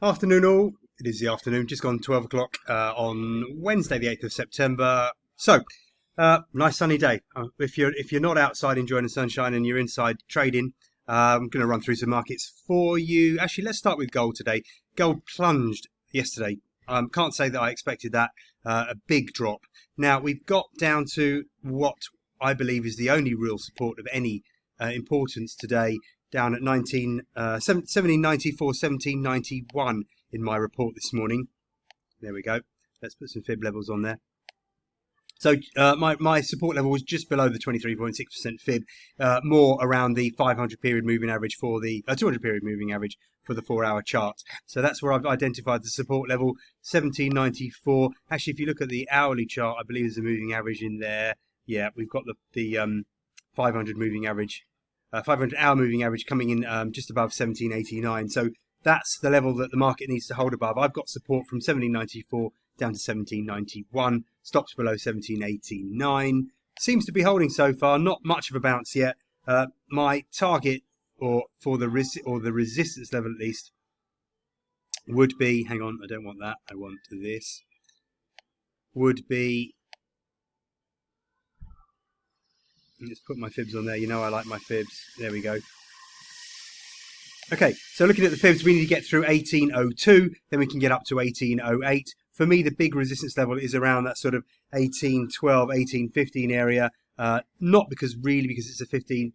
Afternoon all. It is the afternoon, just gone 12 o'clock on Wednesday, the 8th of September. Nice sunny day. If you're not outside enjoying the sunshine and you're inside trading, I'm going to run through some markets for you. Actually, let's start with gold today. Gold plunged yesterday. Can't say that I expected that. A big drop. Now, we've got down to what I believe is the only real support of any importance today, down at 1794, 1791 in my report this morning. There we go. Let's put some fib levels on there. So my support level was just below the 23.6% fib, more around the 500 period moving average for the 200 period moving average for the 4-hour chart. So that's where I've identified the support level, 1794. Actually, if you look at the hourly chart, I believe there's a moving average in there. Yeah, we've got the 500 moving average, 500-hour moving average coming in just above 1789. So that's the level that the market needs to hold above. I've got support from 1794 down to 1791, stops below 1789. Seems to be holding so far, not much of a bounce yet. My target, or the resistance level at least, would be, hang on, I don't want that, I want this, would be, let's put my fibs on there, you know I like my fibs, there we go. Okay, so looking at the fibs, we need to get through 1802, then we can get up to 1808. For me, the big resistance level is around that sort of 1812, 1815 area. Not because it's a 50%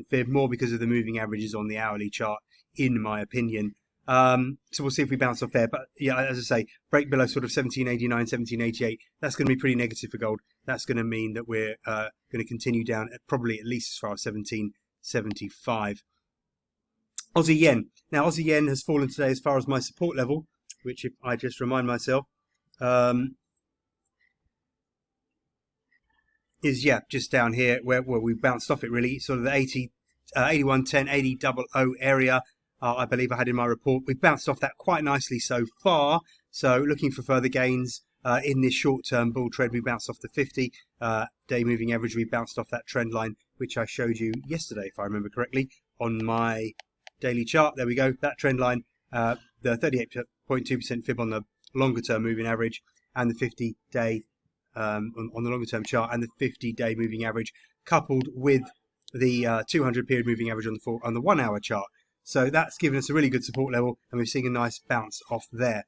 fib, more because of the moving averages on the hourly chart, in my opinion. So we'll see if we bounce off there. But yeah, as I say, break below sort of 1789, 1788. That's going to be pretty negative for gold. That's going to mean that we're going to continue down probably at least as far as 1775. Aussie yen. Now, Aussie yen has fallen today as far as my support level, which, if I just remind myself, is, yeah, just down here where we bounced off it, really. Sort of the 8110, 8000 area, I believe I had in my report. We've bounced off that quite nicely so far. So looking for further gains in this short-term bull trend. We bounced off the 50-day moving average. We bounced off that trend line, which I showed you yesterday, if I remember correctly, on my daily chart. There we go, that trend line, the 38.2% fib on the longer term moving average, and the 50-day on the longer term chart, and the 50-day moving average, coupled with the 200 period moving average on the 1-hour chart. So that's given us a really good support level, and we're seeing a nice bounce off there.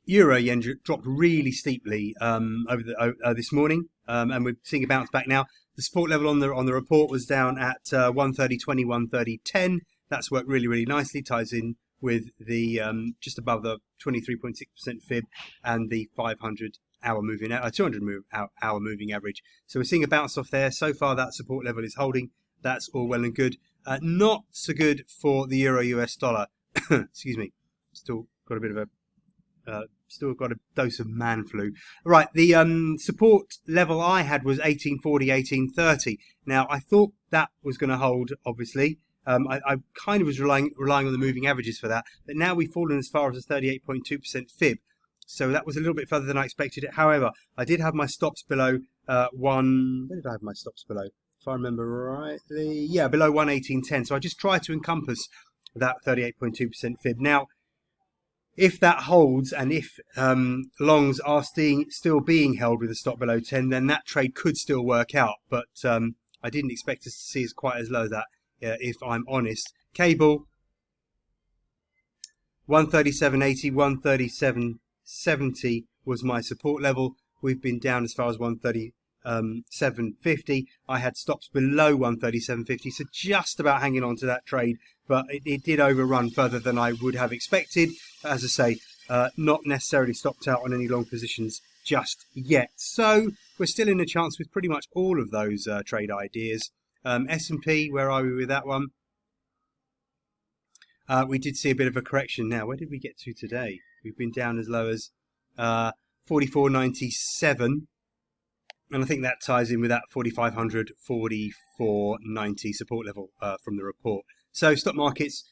Euro yen dropped really steeply this morning, and we're seeing a bounce back now. The support level on the report was down at 130.20, 130.10. That's worked really, really nicely. Ties in with the just above the 23.6% fib and the 500-hour moving, 200-hour moving average. So we're seeing a bounce off there. So far, that support level is holding. That's all well and good. Not so good for the euro US dollar. Excuse me. Still got a bit of still got a dose of man flu. Right, the support level I had was 1840, 1830. Now, I thought that was going to hold, obviously. I kind of was relying on the moving averages for that, but now we've fallen as far as a 38.2% fib. So that was a little bit further than I expected it. However, I did have my stops below where did I have my stops below? If I remember rightly, yeah, below 118.10. So I just tried to encompass that 38.2% fib. Now, if that holds, and if longs are still being held with a stop below 10, then that trade could still work out. But I didn't expect to see as quite as low as that. If I'm honest. Cable 137.80, 137.70 was my support level. We've been down as far as 137.50. I had stops below 137.50, so just about hanging on to that trade, but it did overrun further than I would have expected. As I say, not necessarily stopped out on any long positions just yet. So we're still in a chance with pretty much all of those trade ideas. S&P, where are we with that one? We did see a bit of a correction now. Where did we get to today? We've been down as low as 44.97, and I think that ties in with that 4,500, 44.90 support level from the report. So stock markets,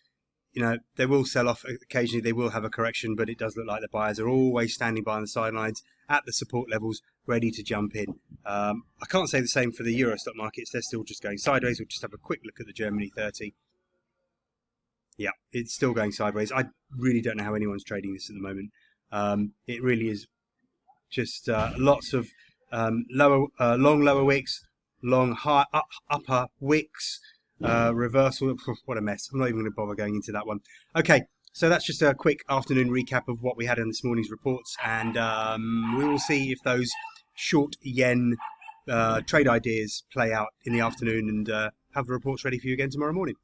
you know, they will sell off occasionally. They will have a correction, but it does look like the buyers are always standing by on the sidelines at the support levels, ready to jump in. I can't say the same for the Euro stock markets. They're still just going sideways. We'll just have a quick look at the Germany 30. Yeah, it's still going sideways. I really don't know how anyone's trading this at the moment. It really is just lots of long lower wicks, long high upper wicks, reversal. What a mess. I'm not even going to bother going into that one. Okay, so that's just a quick afternoon recap of what we had in this morning's reports, and we will see if those short yen trade ideas play out in the afternoon, and have the reports ready for you again tomorrow morning.